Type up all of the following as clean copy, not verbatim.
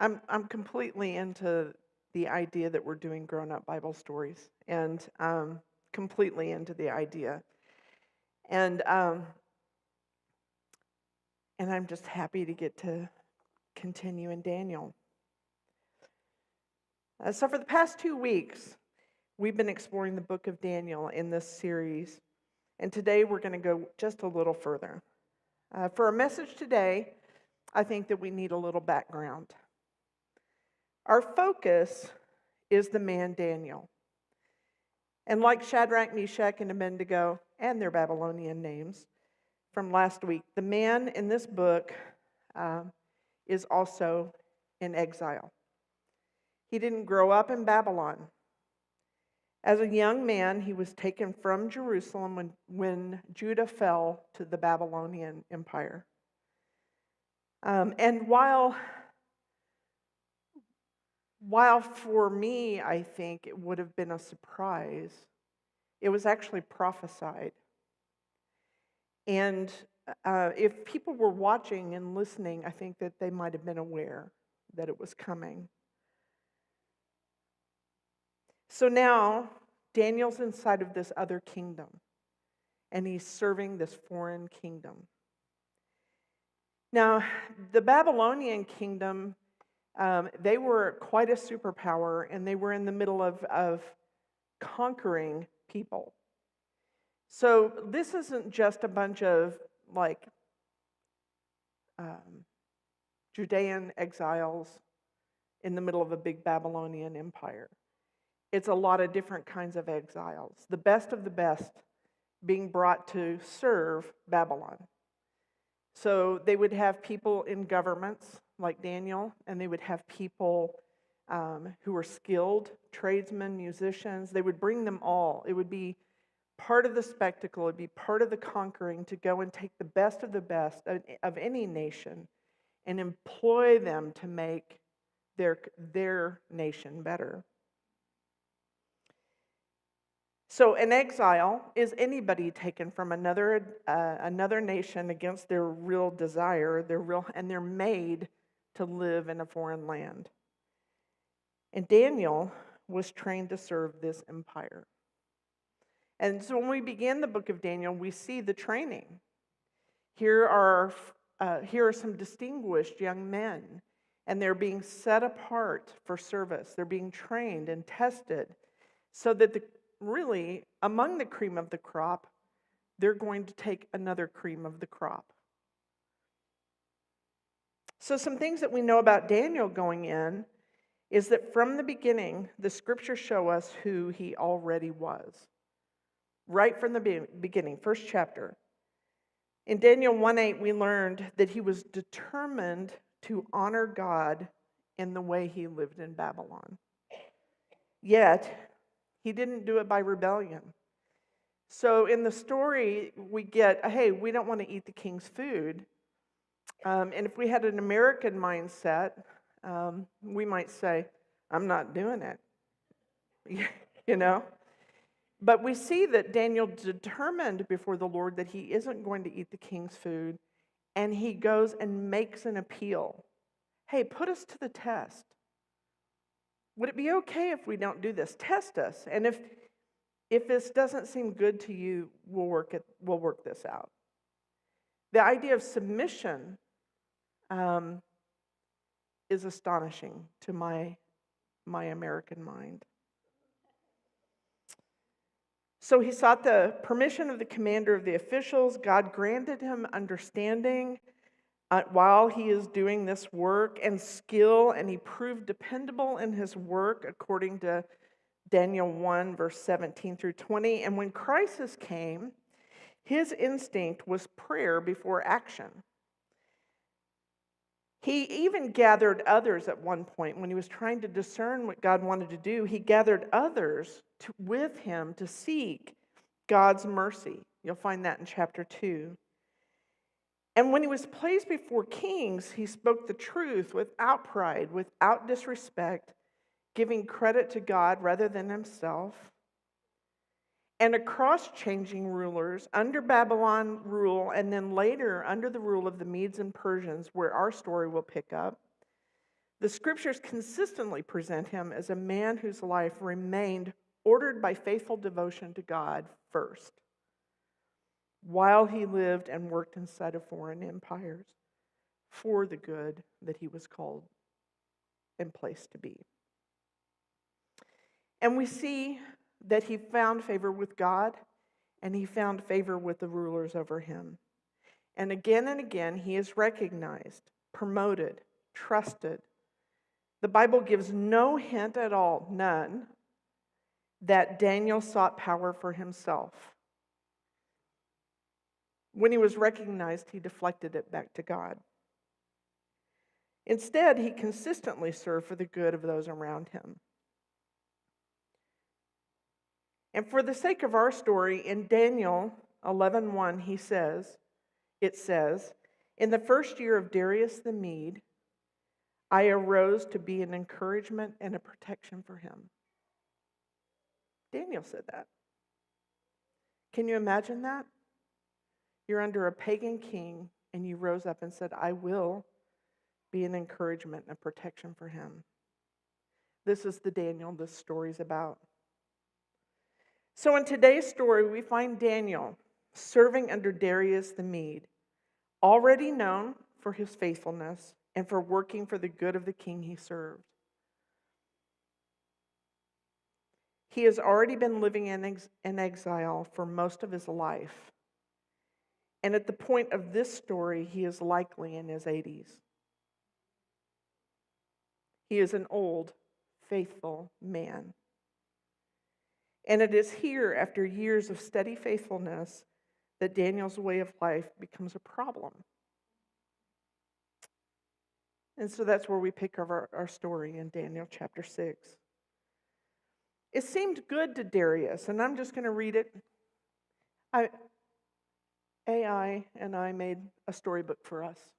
I'm completely into the idea that we're doing grown-up Bible stories, and completely into the idea. And um, and I'm just happy to get to continue in Daniel. So for the past 2 weeks, we've been exploring the book of Daniel in this series, and today we're going to go just a little further. For our message today, I think that we need a little background. Our focus is the man Daniel. And like Shadrach, Meshach, and Abednego, and their Babylonian names from last week, the man in this book is also in exile. He didn't grow up in Babylon. As a young man, he was taken from Jerusalem when Judah fell to the Babylonian Empire. And while for me, I think it would have been a surprise, it was actually prophesied. And if people were watching and listening, I think that they might have been aware that it was coming. So now, Daniel's inside of this other kingdom, and he's serving this foreign kingdom. Now, the Babylonian kingdom, they were quite a superpower, and they were in the middle of conquering people. So this isn't just a bunch of Judean exiles in the middle of a big Babylonian empire. It's a lot of different kinds of exiles, the best of the best being brought to serve Babylon. So they would have people in governments like Daniel, and they would have people who were skilled, tradesmen, musicians. They would bring them all. It would be part of the spectacle. It would be part of the conquering to go and take the best of any nation and employ them to make their nation better. So an exile is anybody taken from another nation against their real desire, and they're made to live in a foreign land. And Daniel was trained to serve this empire. And so when we begin the book of Daniel, we see the training. Here are some distinguished young men, and they're being set apart for service. They're being trained and tested so that really, among the cream of the crop, they're going to take another cream of the crop. So some things that we know about Daniel going in is that from the beginning, the scriptures show us who he already was. Right from the beginning, first chapter. In Daniel 1:8, we learned that he was determined to honor God in the way he lived in Babylon. Yet, he didn't do it by rebellion. So in the story, we get, hey, we don't want to eat the king's food. And if we had an American mindset, we might say, I'm not doing it. You know? But we see that Daniel determined before the Lord that he isn't going to eat the king's food, and he goes and makes an appeal. Hey, put us to the test. Would it be okay if we don't do this? Test us. And if this doesn't seem good to you, we'll work this out. The idea of submission is astonishing to my American mind. So he sought the permission of the commander of the officials. God granted him understanding while he is doing this work and skill, and he proved dependable in his work according to Daniel 1, verse 17 through 20. And when crisis came, his instinct was prayer before action. He even gathered others at one point when he was trying to discern what God wanted to do. He gathered others with him to seek God's mercy. You'll find that in chapter 2. And when he was placed before kings, he spoke the truth without pride, without disrespect, giving credit to God rather than himself. And across changing rulers, under Babylon rule, and then later under the rule of the Medes and Persians, where our story will pick up, The scriptures consistently present him as a man whose life remained ordered by faithful devotion to God first, while he lived and worked inside of foreign empires for the good that he was called and placed to be. And we see that he found favor with God, and he found favor with the rulers over him. And again, he is recognized, promoted, trusted. The Bible gives no hint at all, none, that Daniel sought power for himself. When he was recognized, he deflected it back to God. Instead, he consistently served for the good of those around him. And for the sake of our story, in Daniel 11:1, it says, "In the first year of Darius the Mede, I arose to be an encouragement and a protection for him." Daniel said that. Can you imagine that? You're under a pagan king, and you rose up and said, "I will be an encouragement and a protection for him." This is the Daniel this story's about. So in today's story, we find Daniel serving under Darius the Mede, already known for his faithfulness and for working for the good of the king he served. He has already been living in exile for most of his life. And at the point of this story, he is likely in his 80s. He is an old, faithful man. And it is here, after years of steady faithfulness, that Daniel's way of life becomes a problem. And so that's where we pick up our story in Daniel chapter 6. It seemed good to Darius, and I'm just going to read it. AI and I made a storybook for us.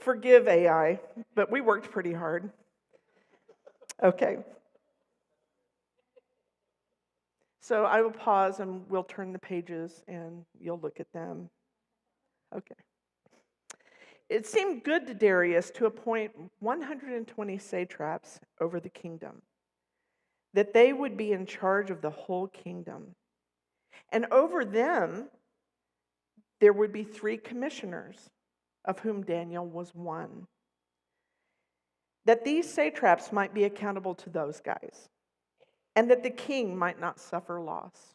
Forgive AI, but we worked pretty hard. Okay. So I will pause and we'll turn the pages and you'll look at them. Okay. It seemed good to Darius to appoint 120 satraps over the kingdom, that they would be in charge of the whole kingdom. And over them, there would be 3 commissioners, of whom Daniel was one. That these satraps might be accountable to those guys, and that the king might not suffer loss.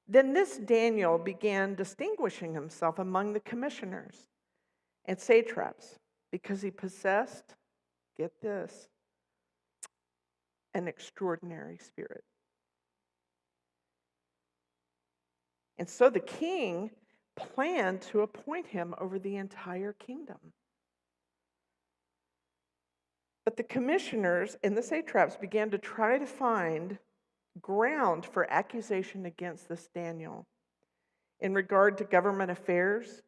Then this Daniel began distinguishing himself among the commissioners and satraps because he possessed, get this, an extraordinary spirit. And so the king planned to appoint him over the entire kingdom. But the commissioners and the satraps began to try to find ground for accusation against this Daniel in regard to government affairs,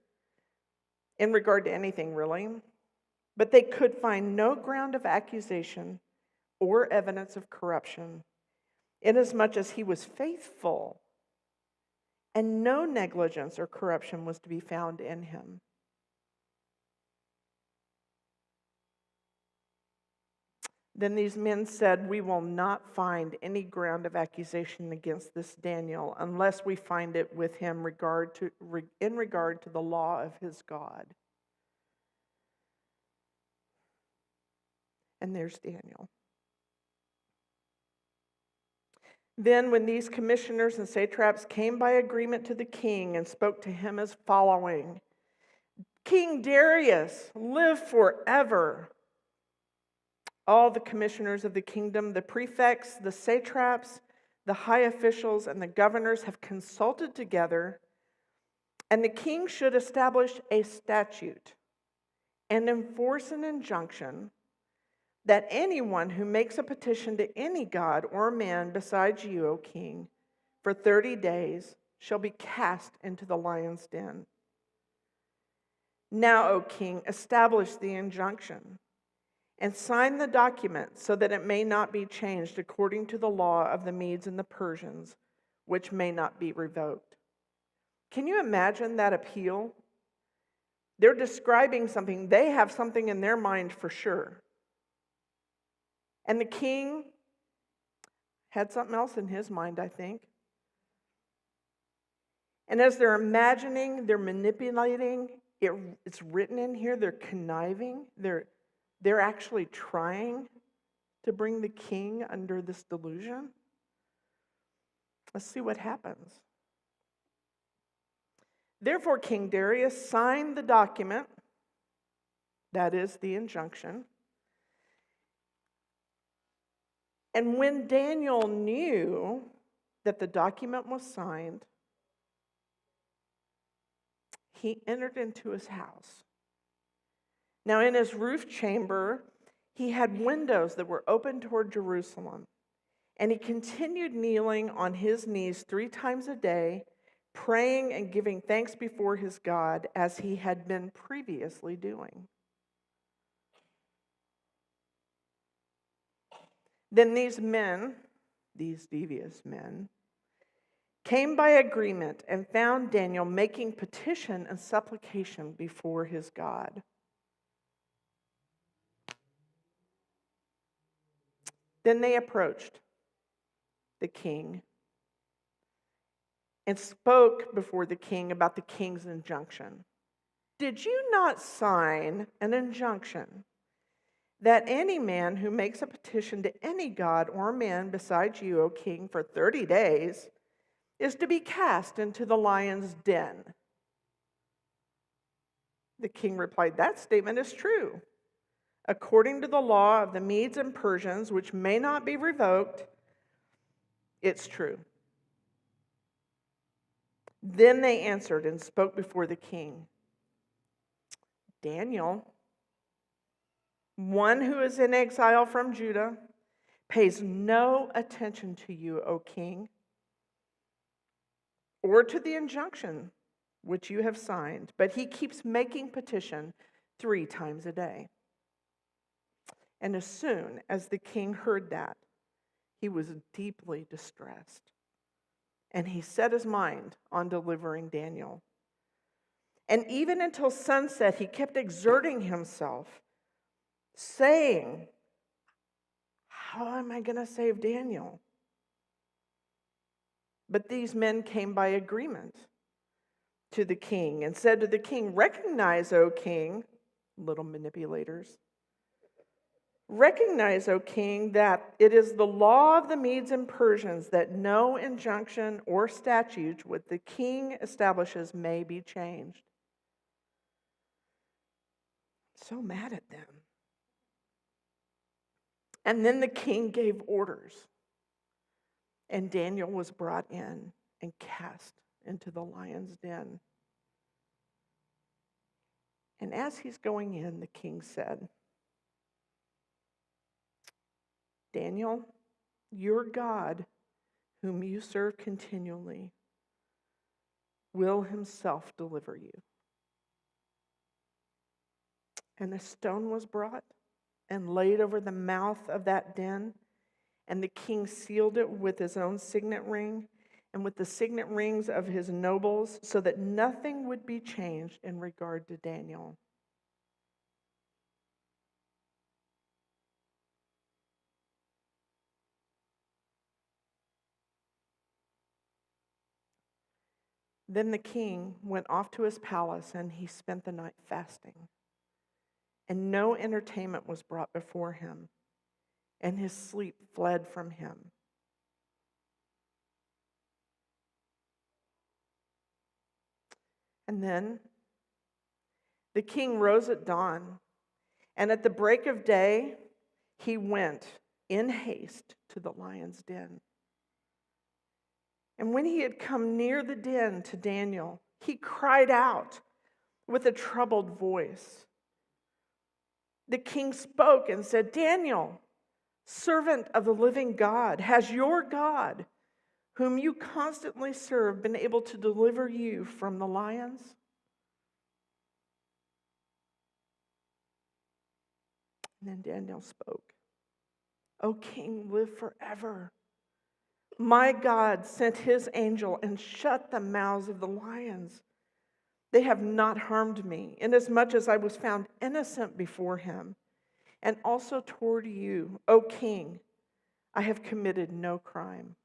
in regard to anything really. But they could find no ground of accusation or evidence of corruption, inasmuch as he was faithful, and no negligence or corruption was to be found in him. Then these men said, "We will not find any ground of accusation against this Daniel unless we find it with him in regard to the law of his God." And there's Daniel. Then when these commissioners and satraps came by agreement to the king and spoke to him as following, "King Darius, live forever. All the commissioners of the kingdom, the prefects, the satraps, the high officials, and the governors have consulted together, and the king should establish a statute and enforce an injunction that anyone who makes a petition to any god or man besides you, O king, for 30 days shall be cast into the lion's den. Now, O king, establish the injunction and sign the document so that it may not be changed according to the law of the Medes and the Persians, which may not be revoked. Can you imagine that appeal? They're describing something. They have something in their mind for sure. And the king had something else in his mind, I think. And as they're imagining, they're manipulating, it's written in here, they're conniving, they're actually trying to bring the king under this delusion. Let's see what happens. Therefore, King Darius signed the document, that is the injunction. And when Daniel knew that the document was signed, he entered into his house. Now, in his roof chamber, he had windows that were open toward Jerusalem. And he continued kneeling on his knees 3 times a day, praying and giving thanks before his God as he had been previously doing. Then these men, these devious men, came by agreement and found Daniel making petition and supplication before his God. Then they approached the king and spoke before the king about the king's injunction. Did you not sign an injunction that any man who makes a petition to any god or man besides you, O king, for 30 days is to be cast into the lion's den? The king replied, that statement is true. According to the law of the Medes and Persians, which may not be revoked, it's true. Then they answered and spoke before the king. Daniel, one who is in exile from Judah, pays no attention to you, O king, or to the injunction which you have signed, but he keeps making petition 3 times a day. And as soon as the king heard that, he was deeply distressed, and he set his mind on delivering Daniel. And even until sunset, he kept exerting himself, saying, how am I going to save Daniel? But these men came by agreement to the king and said to the king, recognize, O king, little manipulators, recognize, O king, that it is the law of the Medes and Persians that no injunction or statute which the king establishes may be changed. So mad at them. And then the king gave orders, and Daniel was brought in and cast into the lion's den. And as he's going in, the king said, Daniel, your God, whom you serve continually, will himself deliver you. And a stone was brought and laid over the mouth of that den, and the king sealed it with his own signet ring and with the signet rings of his nobles, so that nothing would be changed in regard to Daniel. Then the king went off to his palace, and he spent the night fasting. And no entertainment was brought before him, and his sleep fled from him. And then the king rose at dawn, and at the break of day, he went in haste to the lion's den. And when he had come near the den to Daniel, he cried out with a troubled voice. The king spoke and said, Daniel, servant of the living God, has your God, whom you constantly serve, been able to deliver you from the lions? And then Daniel spoke, O king, live forever. My God sent his angel and shut the mouths of the lions. They have not harmed me, inasmuch as I was found innocent before him. And also toward you, O king, I have committed no crime.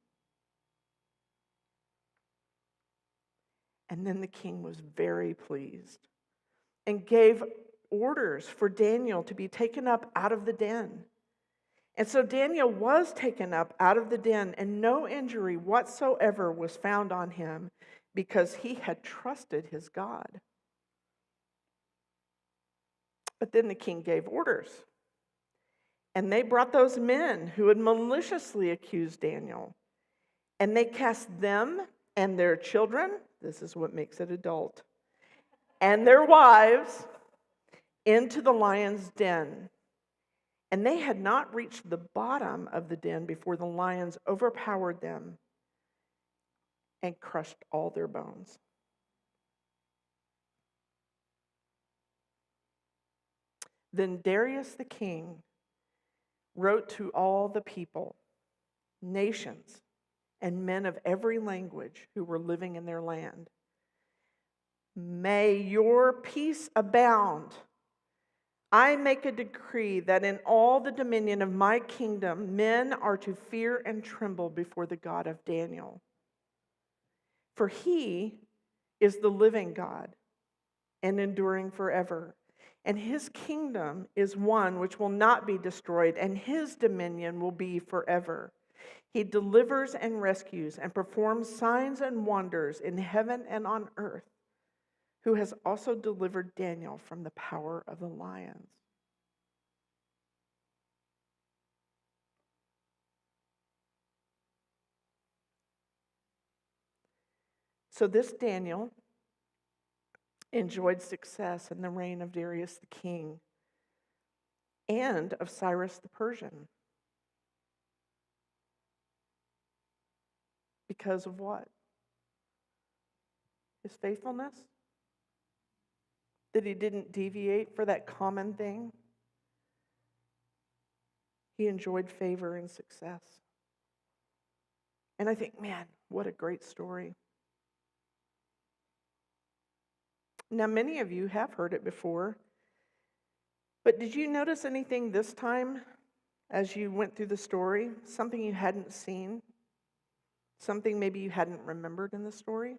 And then the king was very pleased and gave orders for Daniel to be taken up out of the den. And so Daniel was taken up out of the den, and no injury whatsoever was found on him, because he had trusted his God. But then the king gave orders, and they brought those men who had maliciously accused Daniel, and they cast them and their children, this is what makes it adult, and their wives into the lion's den. And they had not reached the bottom of the den before the lions overpowered them and crushed all their bones. Then Darius the king wrote to all the people, nations, and men of every language who were living in their land. May your peace abound. I make a decree that in all the dominion of my kingdom, men are to fear and tremble before the God of Daniel. For he is the living God and enduring forever. And his kingdom is one which will not be destroyed, and his dominion will be forever. He delivers and rescues and performs signs and wonders in heaven and on earth, who has also delivered Daniel from the power of the lions. So this Daniel enjoyed success in the reign of Darius the king and of Cyrus the Persian. Because of what? His faithfulness? That he didn't deviate for that common thing? He enjoyed favor and success. And I think, man, what a great story. Now, many of you have heard it before, but did you notice anything this time as you went through the story? Something you hadn't seen? Something maybe you hadn't remembered in the story?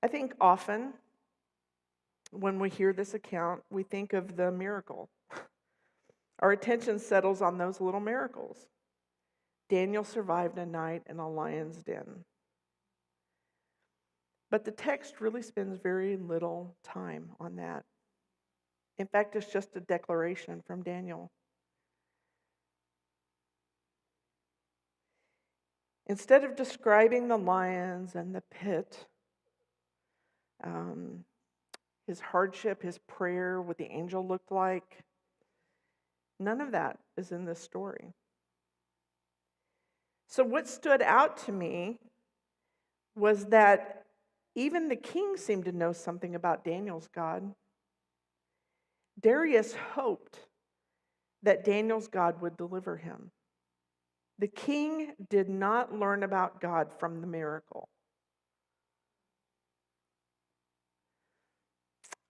I think often when we hear this account, we think of the miracle. Our attention settles on those little miracles. Daniel survived a night in a lion's den. But the text really spends very little time on that. In fact, it's just a declaration from Daniel. Instead of describing the lions and the pit, his hardship, his prayer, what the angel looked like, none of that is in this story. So what stood out to me was that even the king seemed to know something about Daniel's God. Darius hoped that Daniel's God would deliver him. The king did not learn about God from the miracle.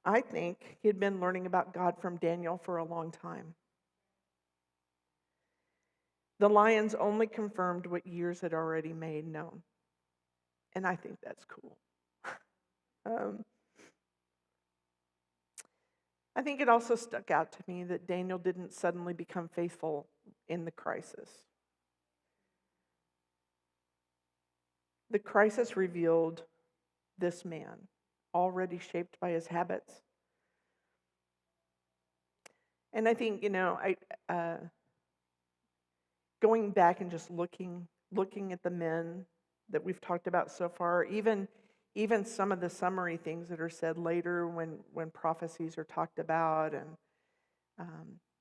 I think he had been learning about God from Daniel for a long time. The lions only confirmed what years had already made known. And I think that's cool. I think it also stuck out to me that Daniel didn't suddenly become faithful in the crisis. The crisis revealed this man, already shaped by his habits. And I think, going back and just looking at the men that we've talked about so far, even some of the summary things that are said later when prophecies are talked about and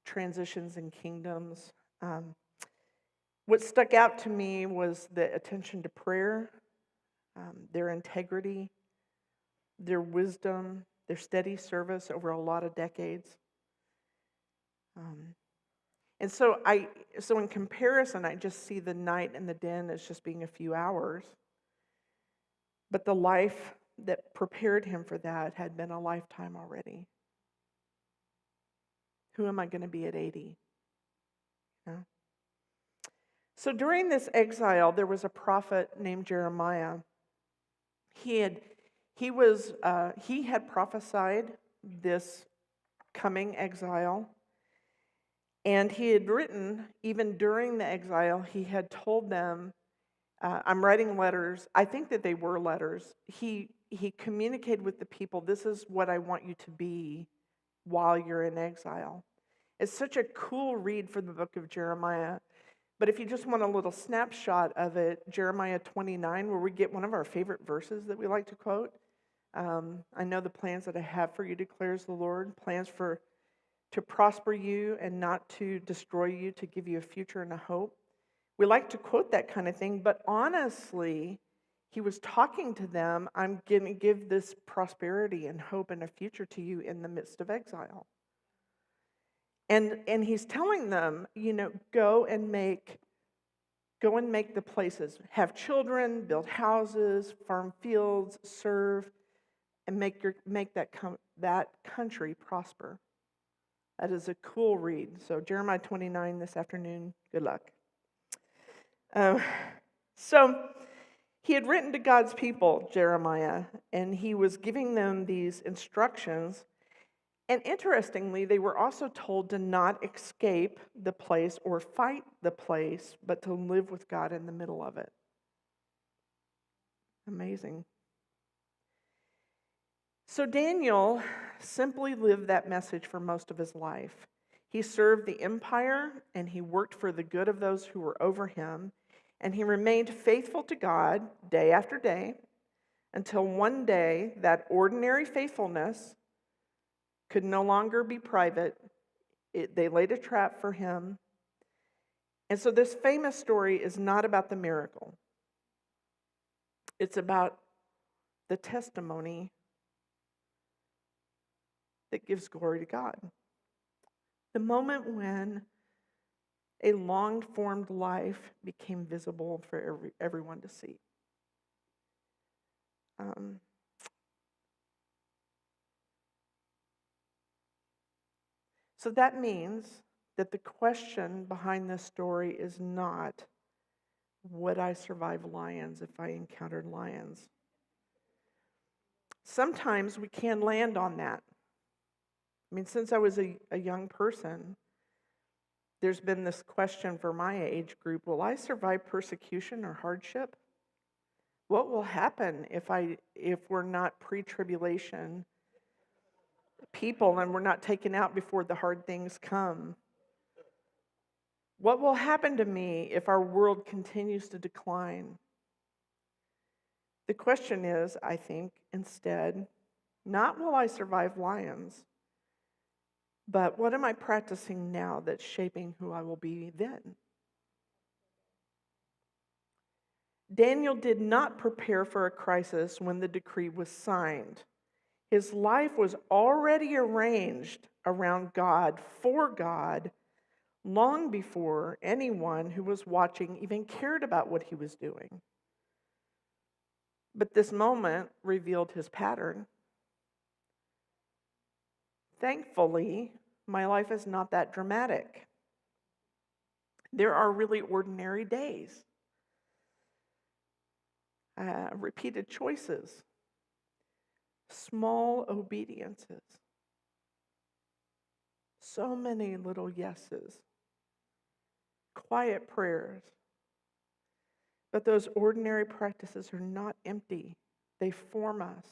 transitions in kingdoms. What stuck out to me was the attention to prayer, their integrity, their wisdom, their steady service over a lot of decades. And so in comparison, I just see the night and the den as just being a few hours. But the life that prepared him for that had been a lifetime already. Who am I going to be at 80? You know? So during this exile, there was a prophet named Jeremiah. He had prophesied this coming exile, and he had written, even during the exile, he had told them, I'm writing letters. I think that they were letters. He communicated with the people, this is what I want you to be while you're in exile. It's such a cool read for the book of Jeremiah. But if you just want a little snapshot of it, Jeremiah 29, where we get one of our favorite verses that we like to quote. I know the plans that I have for you, declares the Lord, plans to prosper you and not to destroy you, to give you a future and a hope. We like to quote that kind of thing, but honestly, he was talking to them, I'm going to give this prosperity and hope and a future to you in the midst of exile. And he's telling them, go and make the places, have children, build houses, farm fields, serve, and make that country prosper. That is a cool read. So Jeremiah 29 this afternoon. Good luck. So he had written to God's people, Jeremiah, and he was giving them these instructions. And interestingly, they were also told to not escape the place or fight the place, but to live with God in the middle of it. Amazing. So Daniel simply lived that message for most of his life. He served the empire, and he worked for the good of those who were over him, and he remained faithful to God day after day until one day that ordinary faithfulness could no longer be private. They laid a trap for him. And so this famous story is not about the miracle. It's about the testimony that gives glory to God. The moment when a long-formed life became visible for everyone to see. So that means that the question behind this story is not, would I survive lions if I encountered lions? Sometimes we can land on that. I mean, since I was a young person, there's been this question for my age group, will I survive persecution or hardship? What will happen if we're not pre-tribulation people and we're not taken out before the hard things come? What will happen to me if our world continues to decline? The question is, I think, instead, not will I survive lions, but what am I practicing now that's shaping who I will be then? Daniel did not prepare for a crisis when the decree was signed. His life was already arranged around God, for God, long before anyone who was watching even cared about what he was doing. But this moment revealed his pattern. Thankfully, my life is not that dramatic. There are really ordinary days, repeated choices, small obediences, so many little yeses, quiet prayers. But those ordinary practices are not empty. They form us.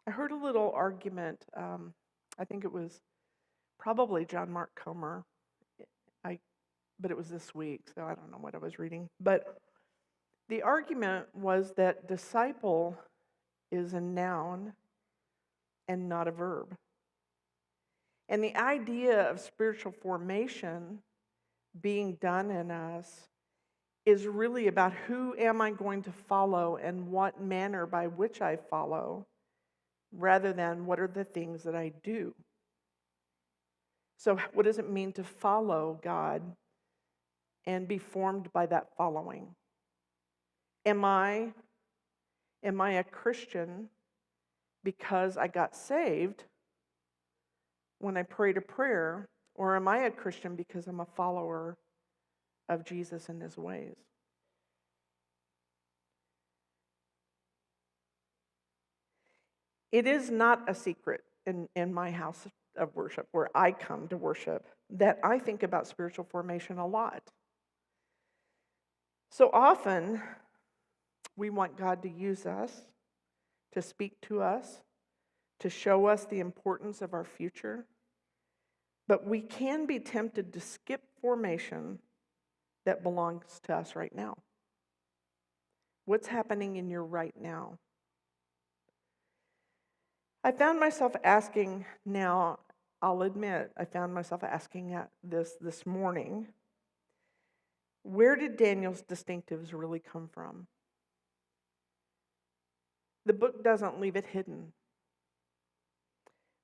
I heard a little argument, I think it was probably John Mark Comer, but it was this week, so I don't know what I was reading. But the argument was that disciple is a noun and not a verb. And the idea of spiritual formation being done in us is really about who am I going to follow and what manner by which I follow, rather than what are the things that I do. So what does it mean to follow God and be formed by that following? Am I a Christian because I got saved when I prayed a prayer, or am I a Christian because I'm a follower of Jesus and his ways? It is not a secret in my house of worship, where I come to worship, that I think about spiritual formation a lot. So often, we want God to use us, to speak to us, to show us the importance of our future. But we can be tempted to skip formation that belongs to us right now. What's happening in your right now? I found myself asking now, I'll admit, I found myself asking this morning, where did Daniel's distinctives really come from? The book doesn't leave it hidden.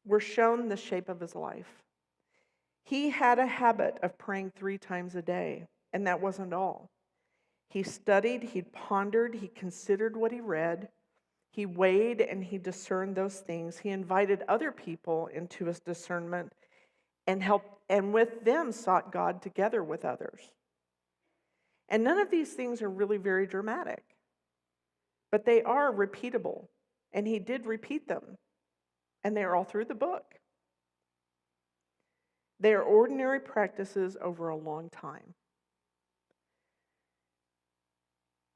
We're shown the shape of his life. He had a habit of praying 3 times a day, and that wasn't all. He studied, he pondered, he considered what he read, he weighed and he discerned those things. He invited other people into his discernment and with them sought God together with others. And none of these things are really very dramatic, but they are repeatable, and he did repeat them, and they are all through the book. They are ordinary practices over a long time.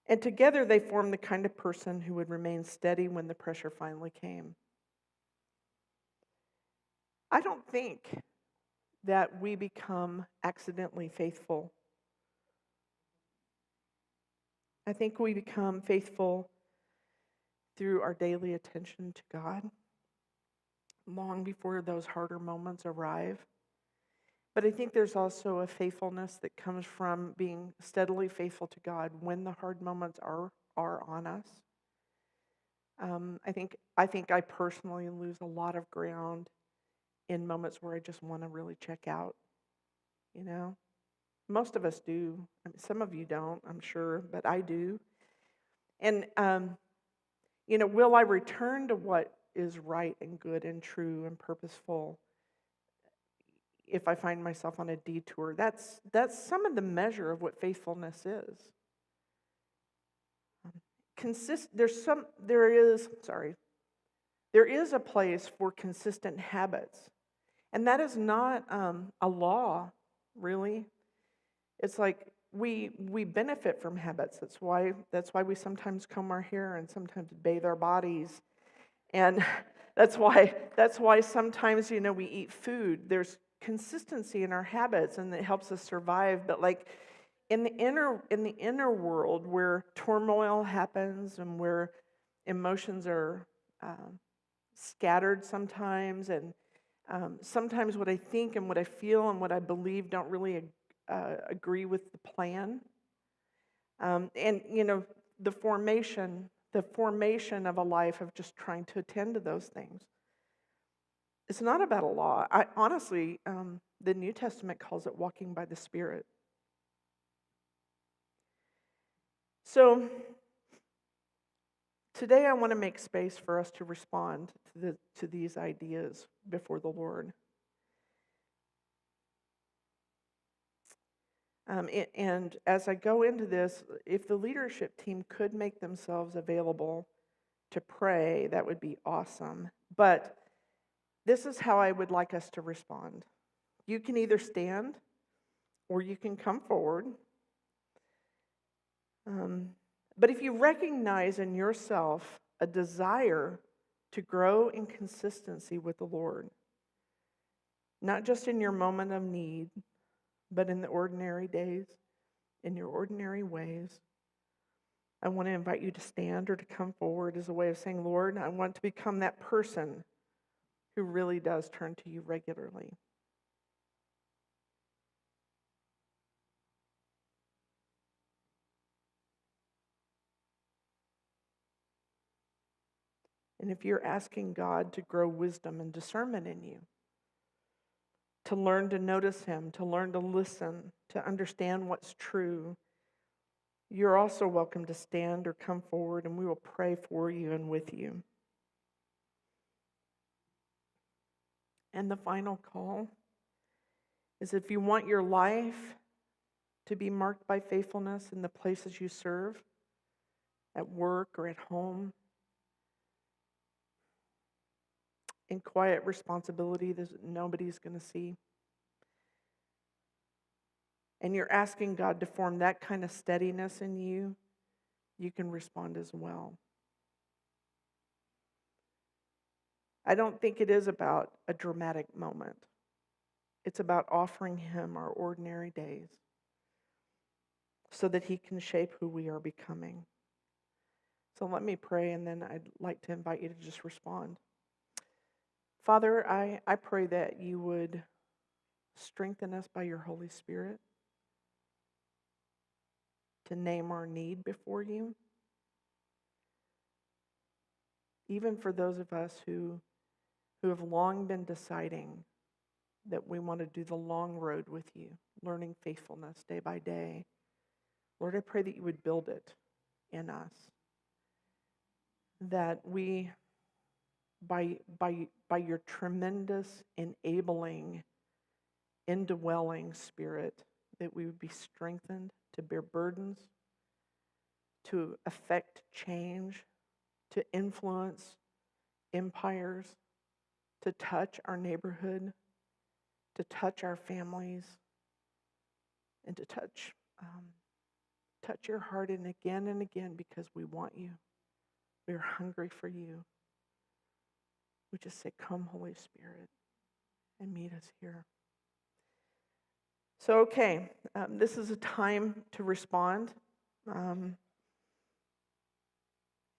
And together they form the kind of person who would remain steady when the pressure finally came. I don't think that we become accidentally faithful. I think we become faithful through our daily attention to God, long before those harder moments arrive. But I think there's also a faithfulness that comes from being steadily faithful to God when the hard moments are on us. I think I personally lose a lot of ground in moments where I just want to really check out. You know, most of us do. I mean, some of you don't, I'm sure, but I do. And will I return to what is right and good and true and purposeful if I find myself on a detour? That's some of the measure of what faithfulness is. There is a place for consistent habits, and that is not a law, really. It's like we benefit from habits. That's why we sometimes comb our hair and sometimes bathe our bodies, and that's why sometimes we eat food. There's consistency in our habits, and it helps us survive. But like in the inner world, where turmoil happens and where emotions are scattered sometimes, and sometimes what I think and what I feel and what I believe don't really agree with the plan. And the formation of a life of just trying to attend to those things. It's not about a law. Honestly, the New Testament calls it walking by the Spirit. So today I want to make space for us to respond to these ideas before the Lord. And as I go into this, if the leadership team could make themselves available to pray, that would be awesome. But this is how I would like us to respond. You can either stand or you can come forward. But if you recognize in yourself a desire to grow in consistency with the Lord, not just in your moment of need, but in the ordinary days, in your ordinary ways, I want to invite you to stand or to come forward as a way of saying, Lord, I want to become that person who really does turn to you regularly. And if you're asking God to grow wisdom and discernment in you, to learn to notice him, to learn to listen, to understand what's true, you're also welcome to stand or come forward, and we will pray for you and with you. And the final call is if you want your life to be marked by faithfulness in the places you serve, at work or at home, in quiet responsibility that nobody's going to see, and you're asking God to form that kind of steadiness in you, you can respond as well. I don't think it is about a dramatic moment. It's about offering him our ordinary days so that he can shape who we are becoming. So let me pray, and then I'd like to invite you to just respond. Father, I pray that you would strengthen us by your Holy Spirit to name our need before you. Even for those of us who have long been deciding that we want to do the long road with you, learning faithfulness day by day. Lord, I pray that you would build it in us. That we, by your tremendous enabling, indwelling Spirit, that we would be strengthened to bear burdens, to affect change, to influence empires, to touch our neighborhood, to touch our families, and to touch your heart and again because we want you. We are hungry for you. We just say, come, Holy Spirit, and meet us here. So, okay, this is a time to respond.